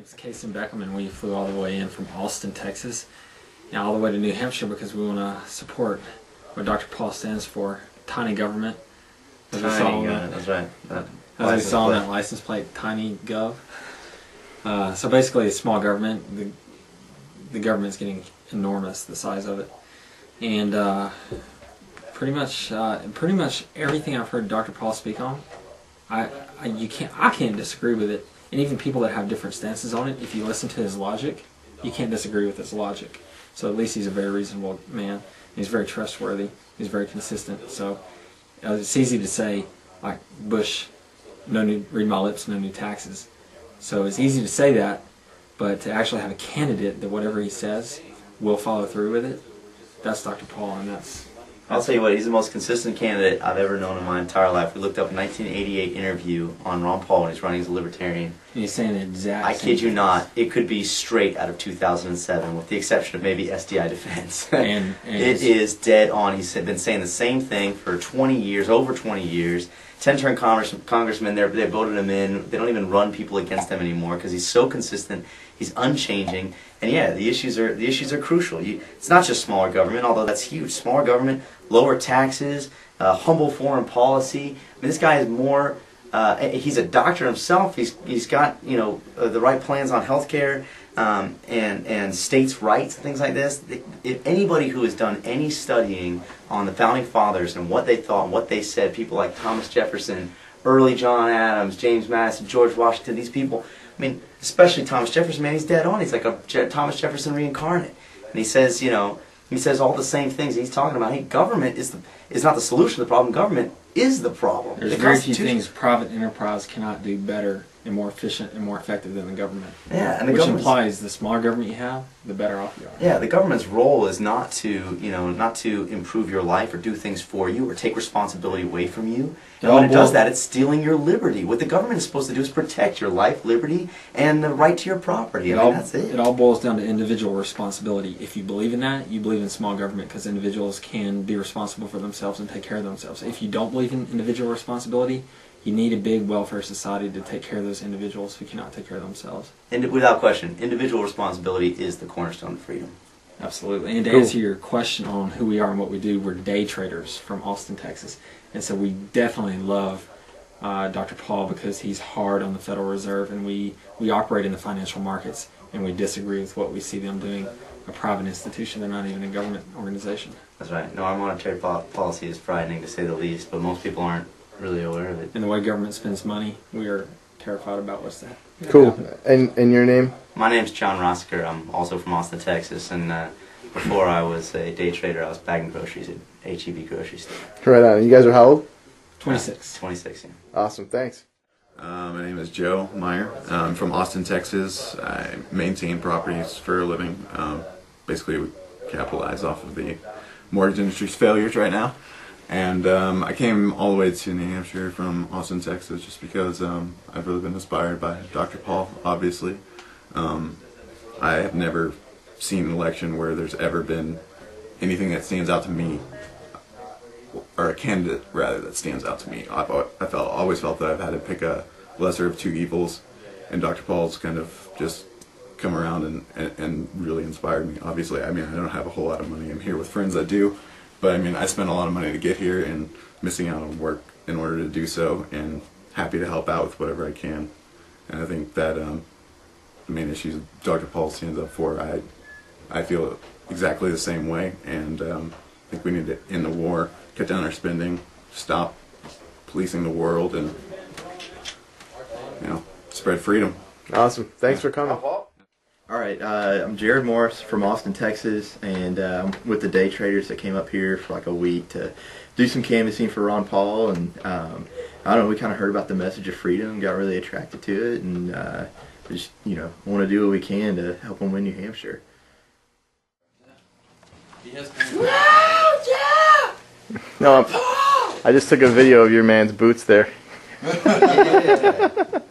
name's Casey Beckham, and we flew all the way in from Austin, Texas, and all the way to New Hampshire because we want to support what Dr. Paul stands for, tiny government. That's right. As we saw on that license plate, tiny gov. So basically, a small government. The government's getting enormous, the size of it, and pretty much everything I've heard Dr. Paul speak on, I can't disagree with it. And even people that have different stances on it, if you listen to his logic, you can't disagree with his logic. So at least he's a very reasonable man. He's very trustworthy. He's very consistent. So it's easy to say, like Bush, read my lips, no new taxes. So it's easy to say that, but to actually have a candidate that whatever he says will follow through with it, that's Dr. Paul, and that's I'll tell you what, he's the most consistent candidate I've ever known in my entire life. We looked up a 1988 interview on Ron Paul when he's running as a Libertarian. And he's saying the exact I kid you not, it could be straight out of 2007, with the exception of maybe SDI Defense. And it is dead on. He's been saying the same thing for 20 years, over 20 years. 10-term congressmen, they voted him in. They don't even run people against him anymore because he's so consistent. He's unchanging. And yeah, the issues are crucial. It's not just smaller government, although that's huge. Smaller government, lower taxes, humble foreign policy. I mean, this guy is more. He's a doctor himself. He's got the right plans on healthcare and states' rights and things like this. If anybody who has done any studying on the founding fathers and what they thought, and what they said, people like Thomas Jefferson, early John Adams, James Madison, George Washington, these people. I mean, especially Thomas Jefferson, man, he's dead on. He's like a Thomas Jefferson reincarnate, and he says, he says all the same things. He's talking about, hey, government is not the solution to the problem. Government is the problem. There's very few things private enterprise cannot do better and more efficient and more effective than the government. Yeah, and which implies the smaller government you have, the better off you are. Yeah, the government's role is not to improve your life or do things for you or take responsibility away from you. And when it does that, it's stealing your liberty. What the government is supposed to do is protect your life, liberty, and the right to your property. I mean, that's it. It all boils down to individual responsibility. If you believe in that, you believe in small government because individuals can be responsible for themselves and take care of themselves. If you don't believe in individual responsibility, you need a big welfare society to take care of those individuals who cannot take care of themselves. And without question, individual responsibility is the cornerstone of freedom. Absolutely. And to answer your question on who we are and what we do, we're day traders from Austin, Texas. And so we definitely love Dr. Paul because he's hard on the Federal Reserve, and we operate in the financial markets, and we disagree with what we see them doing. A private institution, they're not even a government organization. That's right. No, our monetary policy is frightening to say the least, but most people aren't really aware of it. And the way government spends money, we are terrified about what's that. Cool. And your name? My name's John Rossiker. I'm also from Austin, Texas, and before I was a day trader, I was bagging groceries at H-E-B grocery store. Right on. You guys are how old? 26. 26, yeah. Awesome. Thanks. My name is Joe Meyer. I'm from Austin, Texas. I maintain properties for a living. Basically, we capitalize off of the mortgage industry's failures right now. And I came all the way to New Hampshire from Austin, Texas, just because I've really been inspired by Dr. Paul, obviously. I have never seen an election where there's ever been anything that stands out to me, or a candidate, rather, that stands out to me. Always felt that I've had to pick a lesser of two evils, and Dr. Paul's kind of just come around and really inspired me. Obviously, I mean, I don't have a whole lot of money. I'm here with friends that do. But I mean, I spent a lot of money to get here and missing out on work in order to do so, and happy to help out with whatever I can. And I think that the main issues Dr. Paul stands up for, I feel exactly the same way. And I think we need to end the war, cut down our spending, stop policing the world, and spread freedom. Awesome. Thanks for coming. All right, I'm Jared Morris from Austin, Texas, and I'm with the day traders that came up here for like a week to do some canvassing for Ron Paul. And I don't know, we kind of heard about the message of freedom, got really attracted to it, and just want to do what we can to help him win New Hampshire. No, I just took a video of your man's boots there. Yeah.